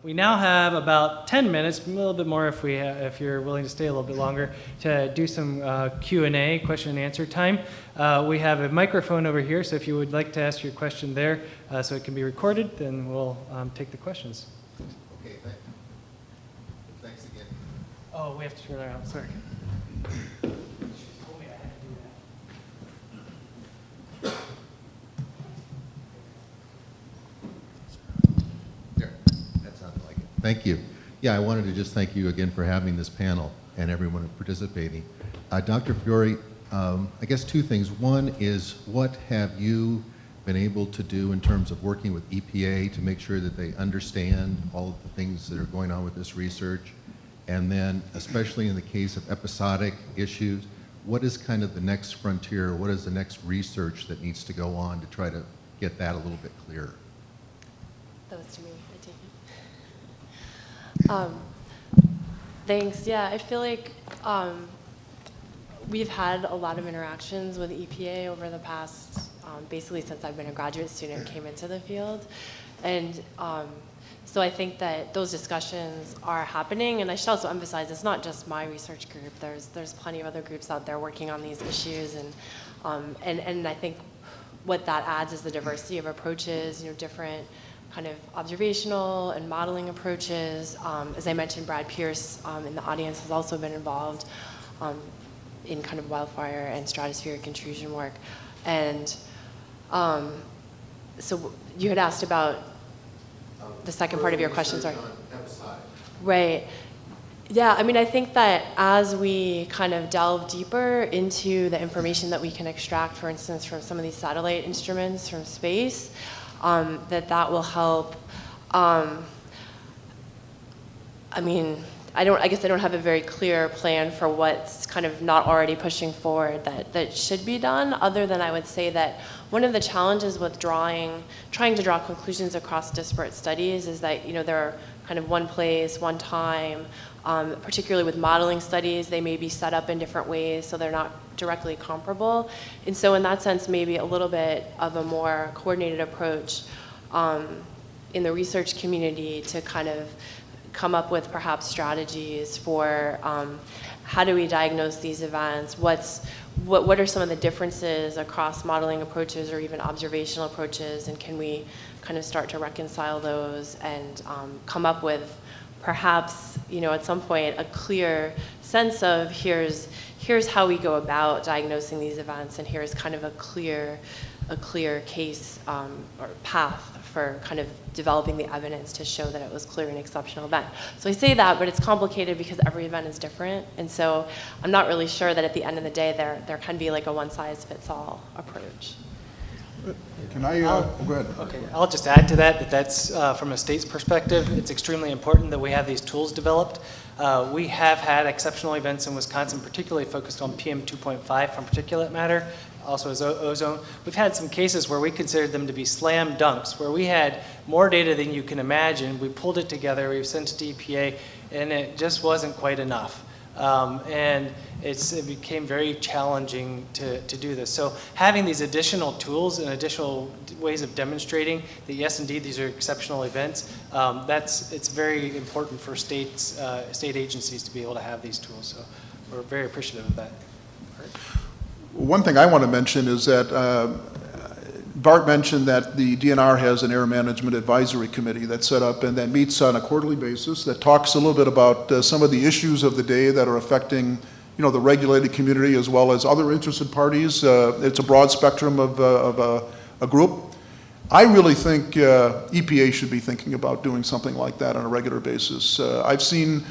We now have about 10 minutes, a little bit more if you're willing to stay a little bit longer, to do some Q&A, question and answer time. We have a microphone over here, so if you would like to ask your question there so it can be recorded, then we'll take the questions. Okay, thanks again. Oh, we have to turn around, sorry. Thank you. Yeah, I wanted to just thank you again for having this panel and everyone participating. Dr. Fiore, I guess two things. One is, what have you been able to do in terms of working with EPA to make sure that they understand all of the things that are going on with this research? And then, especially in the case of episodic issues, what is kind of the next frontier? What is the next research that needs to go on to try to get that a little bit clearer? That was to me, I take it. Thanks. Yeah, I feel like we've had a lot of interactions with EPA over the past, basically since I've been a graduate student, came into the field. And so I think that those discussions are happening. And I should also emphasize, it's not just my research group. There's plenty of other groups out there working on these issues. And I think what that adds is the diversity of approaches, different kind of observational and modeling approaches. As I mentioned, Brad Pierce in the audience has also been involved in kind of wildfire and stratospheric intrusion work. And so you had asked about the second part of your question, sorry. Right. Yeah, I mean, I think that as we kind of delve deeper into the information that we can extract, for instance, from some of these satellite instruments from space, that will help. I mean, I guess I don't have a very clear plan for what's kind of not already pushing forward that should be done, other than I would say that one of the challenges with trying to draw conclusions across disparate studies is that, they're kind of one place, one time, particularly with modeling studies, they may be set up in different ways, so they're not directly comparable. And so in that sense, maybe a little bit of a more coordinated approach in the research community to kind of come up with perhaps strategies for how do we diagnose these events, what are some of the differences across modeling approaches or even observational approaches, and can we kind of start to reconcile those and come up with perhaps, at some point, a clear sense of here's how we go about diagnosing these events, and here's kind of a clear case or path for kind of developing the evidence to show that it was clear and exceptional event. So I say that, but it's complicated because every event is different, and so I'm not really sure that at the end of the day there can be like a one-size-fits-all approach. Can I, go ahead. Okay, I'll just add to that's from a state's perspective, it's extremely important that we have these tools developed. We have had exceptional events in Wisconsin, particularly focused on PM 2.5 from particulate matter, also as ozone. We've had some cases where we considered them to be slam dunks, where we had more data than you can imagine. We pulled it together, we sent it to EPA, and it just wasn't quite enough. And it became very challenging to do this. So having these additional tools and additional ways of demonstrating that yes, indeed, these are exceptional events, it's very important for state agencies to be able to have these tools. So we're very appreciative of that. One thing I want to mention is that Bart mentioned that the DNR has an Air Management Advisory Committee that's set up and that meets on a quarterly basis, that talks a little bit about some of the issues of the day that are affecting, the regulated community as well as other interested parties. It's a broad spectrum of a group. I really think EPA should be thinking about doing something like that on a regular basis. I've seen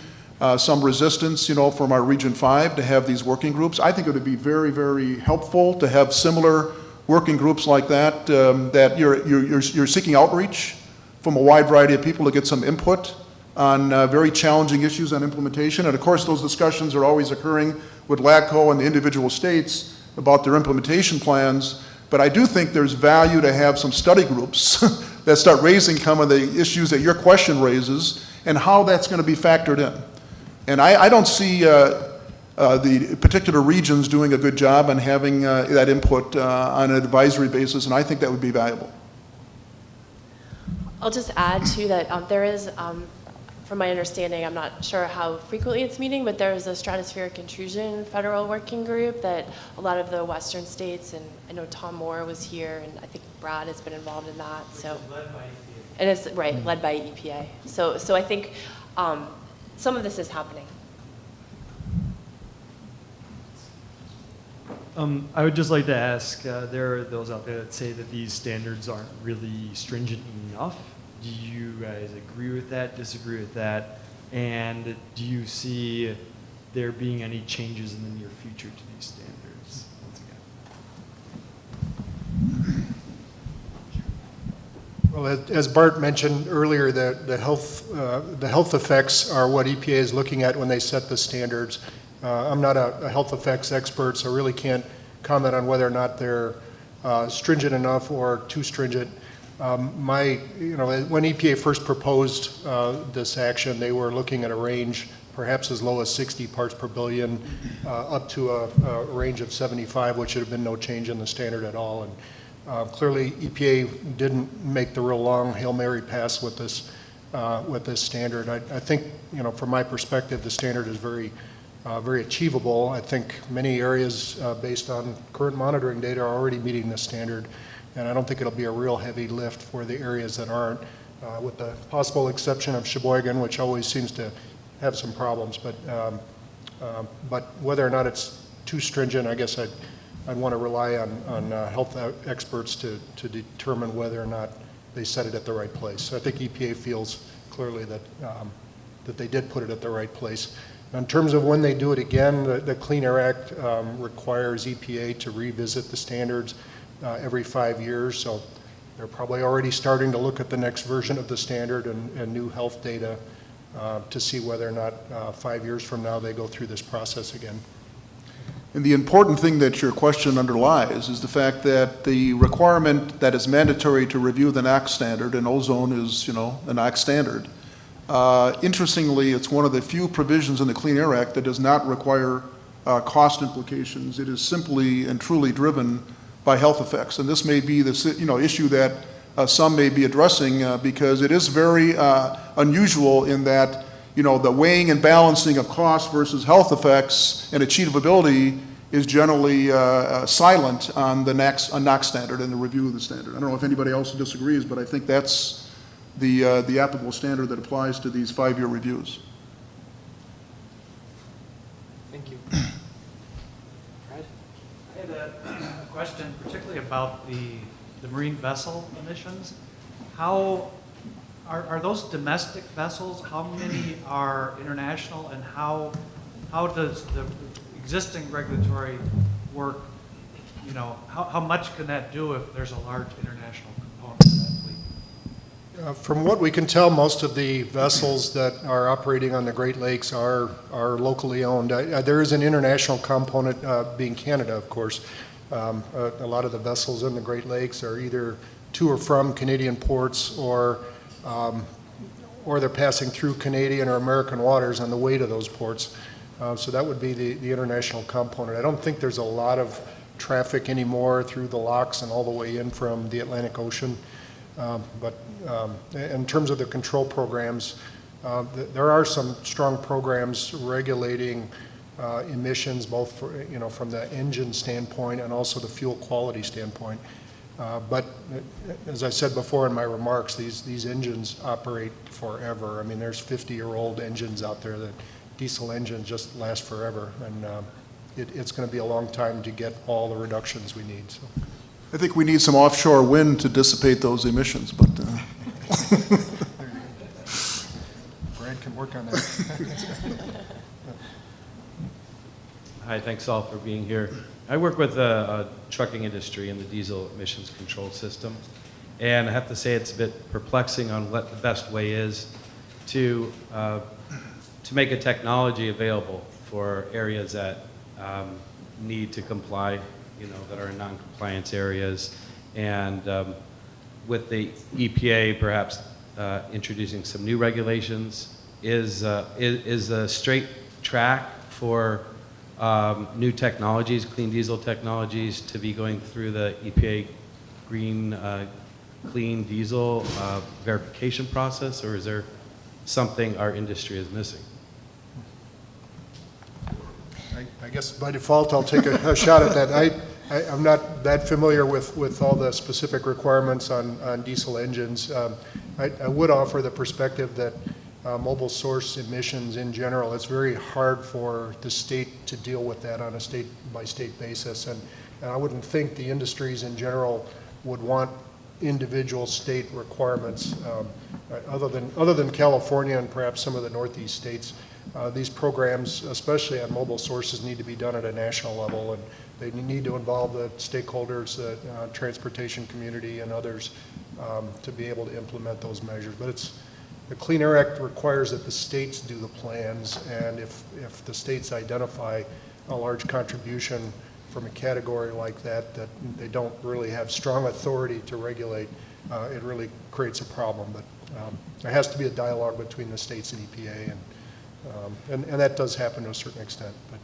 some resistance, from our Region 5 to have these working groups. I think it would be very, very helpful to have similar working groups like that, that you're seeking outreach from a wide variety of people to get some input on very challenging issues on implementation. And of course, those discussions are always occurring with LAGCO and the individual states about their implementation plans. But I do think there's value to have some study groups that start raising some of the issues that your question raises and how that's going to be factored in. And I don't see the particular regions doing a good job on having that input on an advisory basis, and I think that would be valuable. I'll just add too that there is, from my understanding, I'm not sure how frequently it's meeting, but there is a stratospheric intrusion federal working group that a lot of the western states, and I know Tom Moore was here, and I think Brad has been involved in that. Which so is led by EPA. And it's right, led by EPA. So I think some of this is happening. I would just like to ask, there are those out there that say that these standards aren't really stringent enough. Do you guys agree with that, disagree with that? And do you see there being any changes in the near future to these standards? Once again. Well, as Bart mentioned earlier, the health effects are what EPA is looking at when they set the standards. I'm not a health effects expert, so I really can't comment on whether or not they're stringent enough or too stringent. When EPA first proposed this action, they were looking at a range perhaps as low as 60 parts per billion, up to a range of 75, which would have been no change in the standard at all. And clearly, EPA didn't make the real long Hail Mary pass with this standard. I think, from my perspective, the standard is very achievable. I think many areas, based on current monitoring data, are already meeting this standard. And I don't think it'll be a real heavy lift for the areas that aren't, with the possible exception of Sheboygan, which always seems to have some problems. But whether or not it's too stringent, I guess I'd want to rely on health experts to determine whether or not they set it at the right place. So I think EPA feels clearly that they did put it at the right place. In terms of when they do it again, the Clean Air Act requires EPA to revisit the standards every 5 years, so they're probably already starting to look at the next version of the standard and new health data to see whether or not 5 years from now they go through this process again. And the important thing that your question underlies is the fact that the requirement that is mandatory to review the NOx standard, and ozone is, a NOx standard. Interestingly, it's one of the few provisions in the Clean Air Act that does not require cost implications. It is simply and truly driven by health effects. And this may be the issue that some may be addressing because it is very unusual in that the weighing and balancing of cost versus health effects and achievability is generally silent on the NOx standard and the review of the standard. I don't know if anybody else disagrees, but I think that's the applicable standard that applies to these 5-year reviews. Thank you. Brad? I had a question particularly about the marine vessel emissions. How are those domestic vessels? How many are international, and how does the existing regulatory work? How much can that do if there's a large international component to that fleet? From what we can tell, most of the vessels that are operating on the Great Lakes are locally owned. There is an international component, being Canada, of course. A lot of the vessels in the Great Lakes are either to or from Canadian ports, or they're passing through Canadian or American waters on the way to those ports. So that would be the international component. I don't think there's a lot of traffic anymore through the locks and all the way in from the Atlantic Ocean. But in terms of the control programs, there are some strong programs regulating emissions, both from the engine standpoint and also the fuel quality standpoint. But as I said before in my remarks, these engines operate forever. I mean, there's 50-year-old engines out there. That diesel engines just last forever, and it's going to be a long time to get all the reductions we need. So. I think we need some offshore wind to dissipate those emissions, but Brad can work on that. Hi, thanks all for being here. I work with the trucking industry and the diesel emissions control system, and I have to say it's a bit perplexing on what the best way is to make a technology available for areas that need to comply, that are in non-compliance areas, and with the EPA perhaps introducing some new regulations, is a straight track for new technologies, clean diesel technologies, to be going through the EPA green clean diesel verification process, or is there something our industry is missing? I guess by default, I'll take a shot at that. I'm not that familiar with all the specific requirements on diesel engines. I would offer the perspective that mobile source emissions in general, it's very hard for the state to deal with that on a state-by-state basis. And I wouldn't think the industries in general would want individual state requirements. Other than California and perhaps some of the Northeast states, these programs, especially on mobile sources, need to be done at a national level, and they need to involve the stakeholders, the transportation community, and others to be able to implement those measures. But the Clean Air Act requires that the states do the plans, and if the states identify a large contribution from a category like that they don't really have strong authority to regulate, it really creates a problem. But there has to be a dialogue between the states and EPA, and that does happen to a certain extent. But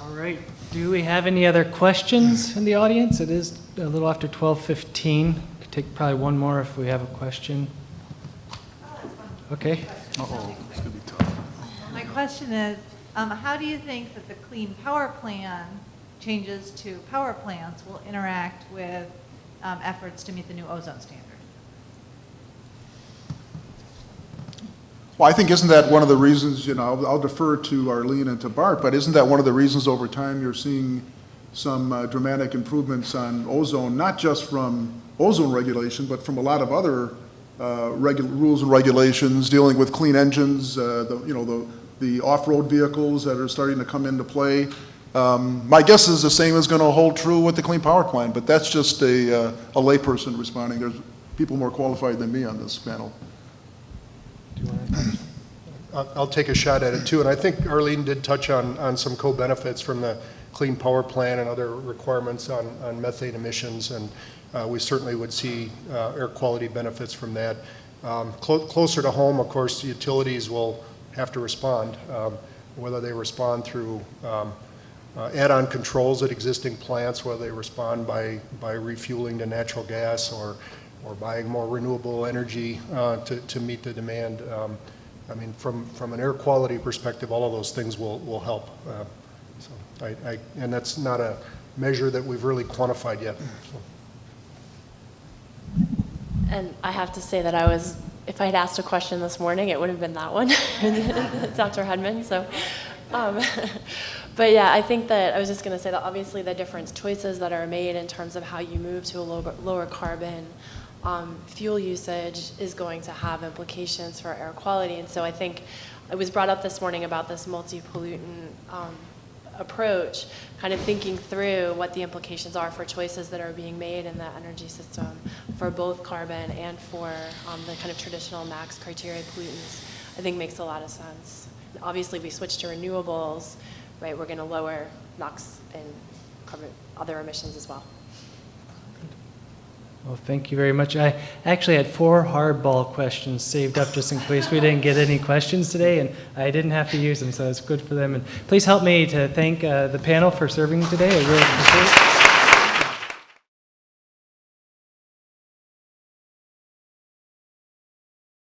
All right. Do we have any other questions in the audience? It is a little after 12:15. Could take probably one more if we have a question. Okay. My question is, how do you think that the Clean Power Plan changes to power plants will interact with efforts to meet the new ozone standard? Well, I think isn't that one of the reasons, I'll defer to Arlene and to Bart, but isn't that one of the reasons over time you're seeing some dramatic improvements on ozone, not just from ozone regulation, but from a lot of other rules and regulations dealing with clean engines, the off-road vehicles that are starting to come into play. My guess is the same is going to hold true with the Clean Power Plan, but that's just a layperson responding. There's people more qualified than me on this panel. I'll take a shot at it too, and I think Arlene did touch on some co-benefits from the Clean Power Plan and other requirements on methane emissions, and we certainly would see air quality benefits from that. Closer to home, of course, utilities will have to respond, whether they respond through add-on controls at existing plants, whether they respond by refueling to natural gas or buying more renewable energy to meet the demand. I mean, from an air quality perspective, all of those things will help. And that's not a measure that we've really quantified yet. So. And I have to say that if I had asked a question this morning, it would have been that one, Dr. Hedman. So, but yeah, I think that I was just going to say that obviously the different choices that are made in terms of how you move to a lower carbon fuel usage is going to have implications for air quality. And so I think it was brought up this morning about this multi-pollutant approach, kind of thinking through what the implications are for choices that are being made in the energy system for both carbon and for the kind of traditional max criteria pollutants, I think makes a lot of sense. Obviously, we switch to renewables, right? We're going to lower NOx and carbon, other emissions as well. Well, thank you very much. I actually had 4 hardball questions saved up just in case we didn't get any questions today, and I didn't have to use them, so it's good for them. And please help me to thank the panel for serving today. I really appreciate it.